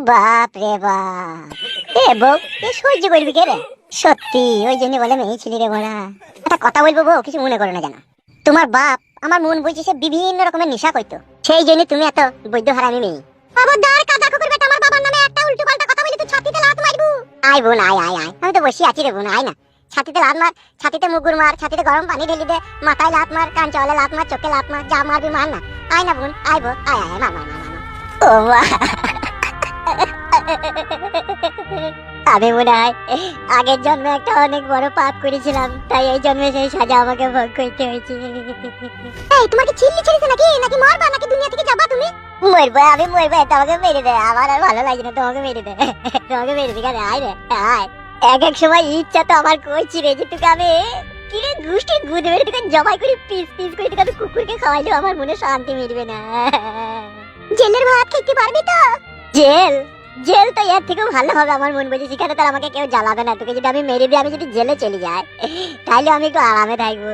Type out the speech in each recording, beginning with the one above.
বাপ রে বাপ, এ বউ এ সহ্য করবি কে রে? সত্যি ওই জন্য বলে মেয়ে ছিলি রে বড়া। একটা কথা বলবো বউ, কিছু মনে করো না জানো। তোমার বাপ আমার মন বুঝছে সে বিভিন্ন রকমের নেশা করতো, সেই জন্য তুমি এত বৈধ হারামি মেয়ে। খবরদার কাদা কুকুর বেটা, আমার বাবার নামে একটা উল্টো পাল্টা কথা বলি তো ছাতিতে লাত মারবো। আয় বোন আয় আয় আয়, আমি তো বসে আছি রে বোন, আয় না। ছাতিতে লাত মার, ছাতিতে মুগুর মার, ছাতিতে গরম পানি ঢেলে দে, মাথায় লাত মার, কান চলে লাত মার, চোখে লাত মার, যা মারবি মার না। আয় না বোন, আয় বো, আয় আয়, মার মার মার মার। ও মা, আমি মনে হয় আগের জন্মে একটা অনেক বড় পাপ করেছিলাম, তাই এই জন্মে সেই সাজা আমাকে ভোগ করতে হয়েছে। এই তোমাকে চিল্লি ছেড়েছে নাকি, নাকি মারবা, নাকি দুনিয়া থেকে যাবা তুমি? মরবো আমি, মরবো, তোমাকে মেরে দে, আমার আর ভালো লাগে না, তোমাকে মেরে দে, তোমাকে মেরে দিকে আয় রে আয়। এক এক সময় ইচ্ছা তো আমার করছি রে যে তোকে আমি কিরে গুষ্টি গুদ মেরে তোকে জবাই করে পিস পিস করে তোকে আমি কুকুরকে খাওয়াইলেও আমার মনে শান্তি মিলবে না। জেলের ভাত খেতে পারবি তো? জেল জেল তো এর থেকেও ভালো হবে আমার মন বুঝে, সেখানে তার আমাকে কেউ জ্বালাবে না। তোকে যদি আমি মেরে দিই, আমি যদি জেলে চলে যাই, তাহলে আমি একটু আরামে থাকবো।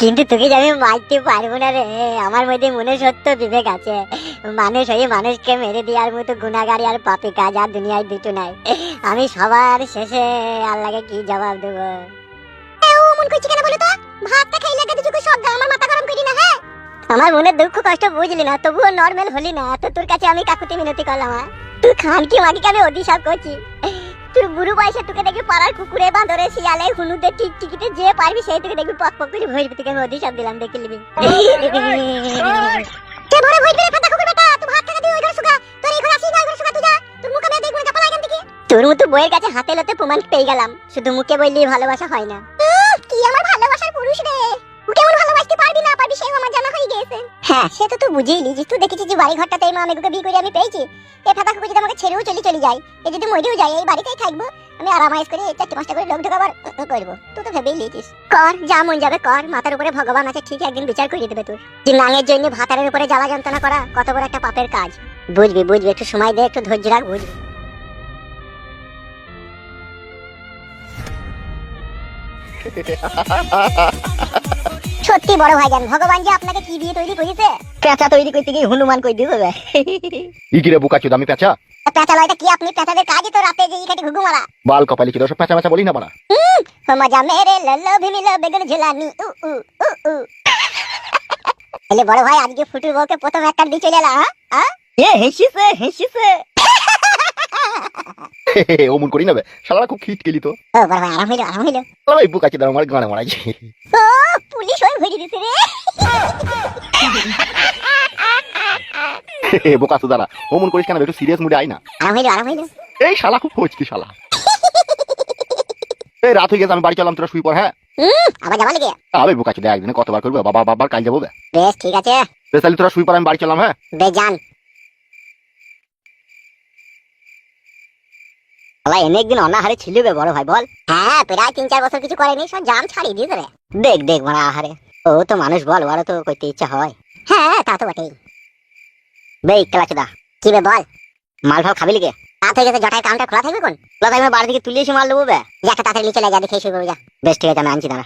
কিন্তু তোকে যে আমি মারতে পারবো না রে, আমার মধ্যে মনে সত্য বিবেক আছে। মানুষ হয়ে মানুষকে মেরে দেওয়ার মতো গুনাহগারি আর পাপী কাজ আর দুনিয়ায় দুটো নাই। আমি সবার শেষে আল্লাহকে কি জবাব দেবো? মন করছি কেন বলো তো? ভাতটা খাইলে গেছে চোখে সব আমার মাথা গরম করি না। হ্যাঁ, আমার মনে দুঃখ কষ্ট বুঝলি না, তবুও নরমাল হলি না, তো তোর কাছে আমি কাকুতি মিনতি করলাম। তুই খান কি মাগিকে আমি অভিশাপ করছি? তোর বুড়ো বয়সে তোকে দেখবি পাড়ার কুকুরে, বাঁদরে, শিয়ালে, হুনুতে, টিকটিকিতে যে পারবি সেই তোকে দেখবি পক পক করে ভরবি। তোকে আমি অভিশাপ দিলাম, দেখে নিবি। কে ভরে ভরবি রে ফাটা কুকুর বেটা? তুই ভাত খাকা দিয়ে ওই ঘরে শুকা, তোর এই ঘরে আসি না, ওই ঘরে শুকা তুই যা। তোর মুখে আমি দেখব না, চাপা লাগাম দেখি। তোর মতো বইয়ের কাছে হাতে লতে প্রমাণ পেয়ে গেলাম, শুধু মুখে বললেই ভালোবাসা হয় না। কি আমার ভালোবাসার পুরুষ রে, কেমন ভালোবাসতে পারবি না পারবি সেও আমার জানা হয়ে গেছে। হ্যাঁ, সে তো তুই বুঝেই নিয়েছিস, তুই দেখেছিস যে বাড়ি ঘরটাতে মা মেয়েকে বিয়ে করে আমি পেয়েছি। এ ফাঁকা কুকুর যদি আমাকে ছেড়েও চলে যায়, এ যদি মরেও যায়, এই বাড়িতেই থাকবো আমি আরামাইজ করে, 4-5টা করে লোক ঢোকাবার করবো। তুই তো ভেবেই নিয়েছিস, কর যা মন যাবে কর, মাথার উপরে ভগবান আছে, ঠিক একদিন বিচার করে দেবে তোর। যে নাঙের জন্য ভাতারের উপরে জ্বালা যন্ত্রণা করা কত বড় একটা পাপের কাজ। বুঝবি বুঝবি, একটু সময় দে, একটু ধৈর্য রাখ, বুঝবি। সত্যি বড় ভাইজান, ভগবান যে আপনাকে কি দিয়ে তৈরি করেছে? পেঁচা তৈরি করতে গিয়ে হনুমান কই দিয়ে দেবে। ইকিরে বোকাচোদ, আমি পেঁচা? পেঁচা লয়টা কি, আপনি পেঁচাদের কাজই তো রাতে যে ইকাটি ঘুঘু মারা। বাল কপালি কি সব পেঁচা পেঁচা বলি না বাড়া। মজা মেরে লল্লো ভিমিলো বেগুন ঝুলানি উ উ উ উ। এলে বড় ভাই, আজকে ফুটুর বউকে প্রথম একটা দিয়ে চলে এলা। হ্যাঁ এ হেসিছে হেসিছে। ও মন করি না বে, শালারা খুব খিট কেলি তো। ও বড় ভাই, আরাম হইলো আরাম হইলো। শালা এই বোকাচোদ আমার গানে মারাইছে। ও পুলিশ হয়ে ভরে দিতে রে। বোকাচোদ দাঁড়া, ও মন করিস কেন, একটু সিরিয়াস মুডে আয় না। আরাম হইলো আরাম হইলো। এই শালা খুব ফচকি শালা। এই রাত হয়ে গেছে, আমি বাড়ি চললাম, তোরা শুই পড়। হ্যাঁ আবার যাবা লাগে? আবে বোকাচোদ, একদিনে কতবার করবে, বাবা বাবার কাল যাবো বে। বেশ ঠিক আছে, বেশ তাহলে তোরা শুই পড়, আমি বাড়ি চললাম। হ্যাঁ বেশ যান। এনে একদিন অনাহারে ছিল বে বড় ভাই, বল। হ্যাঁ, প্রায় 3-4 বছর কিছু করেনি, সব জাম ছাড়িয়ে দিয়েছে রে। দেখ দেখ মানে আহারে, ও তো মানুষ বল, ওরা তো করতে ইচ্ছা হয়। হ্যাঁ তা তো বটেই। বে কেলাচোদা, কি বে বল? মাল ফাল খাবি লিগে? রাত হয়ে গেছে, জটায় কাউন্টার খোলা থাকবে কোন? খোলা থাকবে, বাড়ি থেকে তুলে এসে মাল দেবো বে। যা একটা তাড়াতাড়ি চলে যা, দেখে শুরু করবো যা। বেশ ঠিক আছে, আমি আনছি দাঁড়া।